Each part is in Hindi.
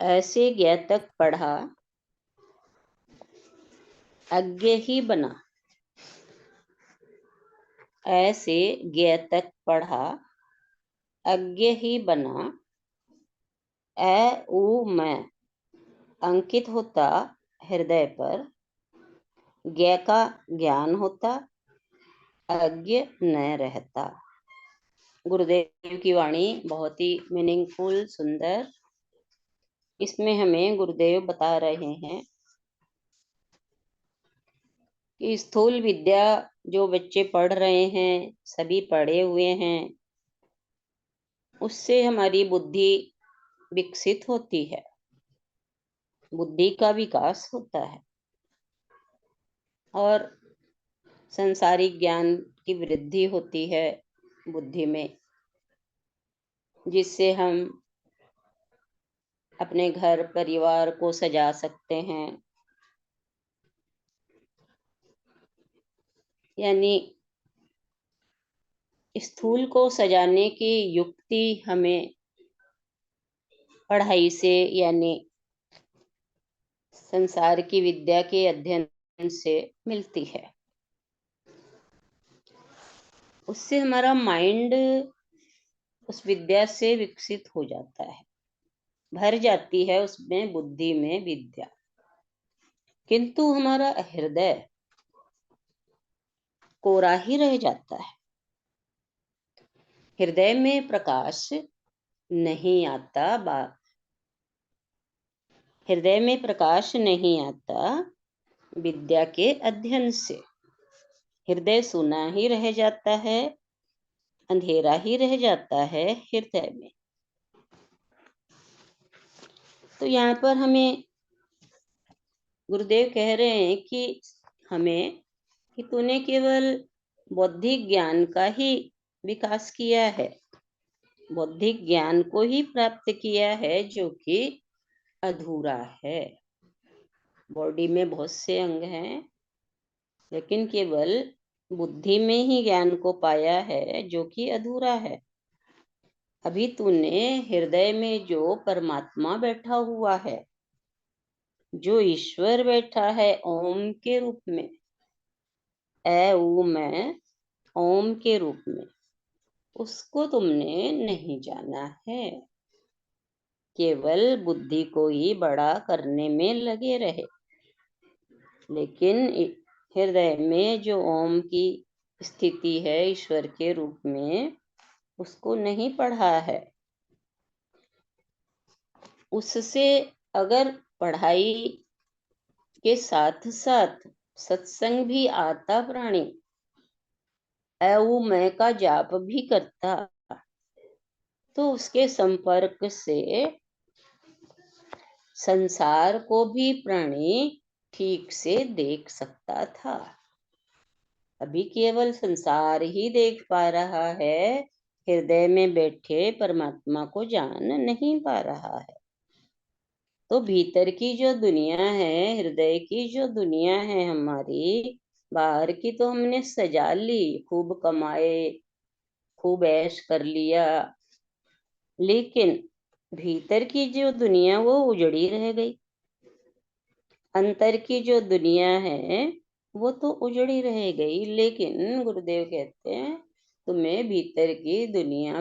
ऐसे ज्ञ तक पढ़ा अज्ञ ही बना। ऐसे ज्ञ तक पढ़ा अज्ञ ही बना। उ मैं अंकित होता हृदय पर, ज्ञ का ज्ञान होता, अज्ञ न रहता। गुरुदेव की वाणी बहुत ही मीनिंगफुल, सुंदर। इसमें हमें गुरुदेव बता रहे हैं कि स्थूल विद्या जो बच्चे पढ़ रहे हैं, सभी पढ़े हुए हैं, उससे हमारी बुद्धि विकसित होती है, बुद्धि का विकास होता है और संसारिक ज्ञान की वृद्धि होती है बुद्धि में, जिससे हम अपने घर परिवार को सजा सकते हैं। यानी स्थूल को सजाने की युक्ति हमें पढ़ाई से, यानी संसार की विद्या के अध्ययन से मिलती है। उससे हमारा माइंड उस विद्या से विकसित हो जाता है, भर जाती है उसमें बुद्धि में विद्या। किंतु हमारा हृदय कोरा ही रह जाता है, हृदय में प्रकाश नहीं आता। हृदय में प्रकाश नहीं आता विद्या के अध्ययन से। हृदय सुना ही रह जाता है, अंधेरा ही रह जाता है हृदय में। तो यहाँ पर हमें गुरुदेव कह रहे हैं कि हमें कि तूने केवल बौद्धिक ज्ञान का ही विकास किया है, बौद्धिक ज्ञान को ही प्राप्त किया है, जो कि अधूरा है। बॉडी में बहुत से अंग हैं, लेकिन केवल बुद्धि में ही ज्ञान को पाया है, जो कि अधूरा है। अभी तूने हृदय में जो परमात्मा बैठा हुआ है, जो ईश्वर बैठा है ओम के रूप में, उ मैं ओम के रूप में, उसको तुमने नहीं जाना है। केवल बुद्धि को ही बड़ा करने में लगे रहे, लेकिन हृदय में जो ओम की स्थिति है ईश्वर के रूप में, उसको नहीं पढ़ा है। उससे अगर पढ़ाई के साथ साथ सत्संग भी आता प्राणी, उ मैं का जाप भी करता, तो उसके संपर्क से संसार को भी प्राणी ठीक से देख सकता था। अभी केवल संसार ही देख पा रहा है, हृदय में बैठे परमात्मा को जान नहीं पा रहा है। तो भीतर की जो दुनिया है, हृदय की जो दुनिया है हमारी, बाहर की तो हमने सजा ली, खूब कमाए, खूब ऐश कर लिया, लेकिन भीतर की जो दुनिया वो उजड़ी रह गई। अंतर की जो दुनिया है वो तो उजड़ी रह गई, लेकिन गुरुदेव कहते हैं तुम्हें भीतर की दुनिया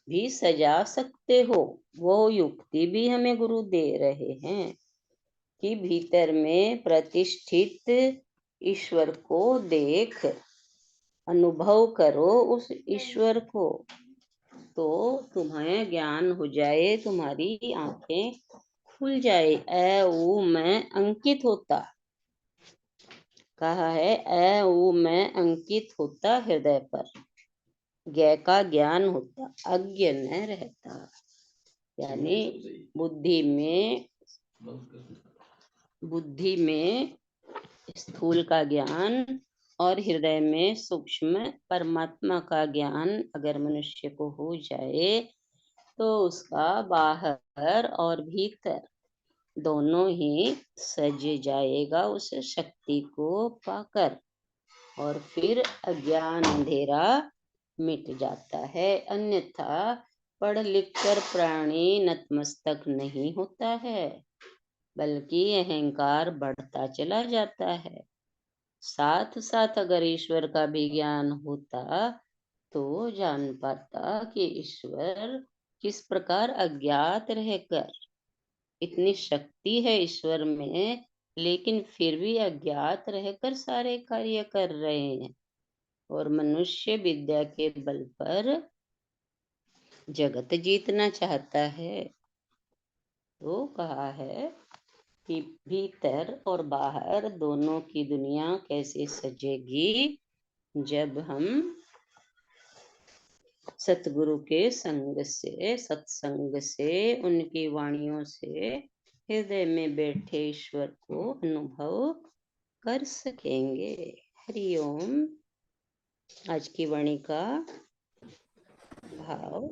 भी सजा सकते हो। वो युक्ति भी हमें गुरु दे रहे हैं कि भीतर में प्रतिष्ठित ईश्वर को देख, अनुभव करो उस ईश्वर को, तो तुम्हें ज्ञान हो जाए, तुम्हारी आंखें खुल जाए। उ मैं अंकित होता, कहा है उ मैं अंकित होता हृदय पर, ज्ञ का ज्ञान होता, अज्ञ न रहता। यानी बुद्धि में स्थूल का ज्ञान और हृदय में सूक्ष्म परमात्मा का ज्ञान अगर मनुष्य को हो जाए, तो उसका बाहर और भीतर दोनों ही सज जाएगा उस शक्ति को पाकर, और फिर अज्ञान अंधेरा मिट जाता है। अन्यथा पढ़ लिख कर प्राणी नतमस्तक नहीं होता है, बल्कि अहंकार बढ़ता चला जाता है। साथ साथ अगर ईश्वर का भी ज्ञान होता तो जान पाता कि ईश्वर किस प्रकार अज्ञात रहकर, इतनी शक्ति है ईश्वर में, लेकिन फिर भी अज्ञात रहकर सारे कार्य कर रहे हैं और मनुष्य विद्या के बल पर जगत जीतना चाहता है। तो कहा है कि भीतर और बाहर दोनों की दुनिया कैसे सजेगी, जब हम सतगुरु के संग से, सत्संग से, उनकी वाणियों से हृदय में बैठे ईश्वर को अनुभव कर सकेंगे। हरिओम। आज की वाणी का भाव।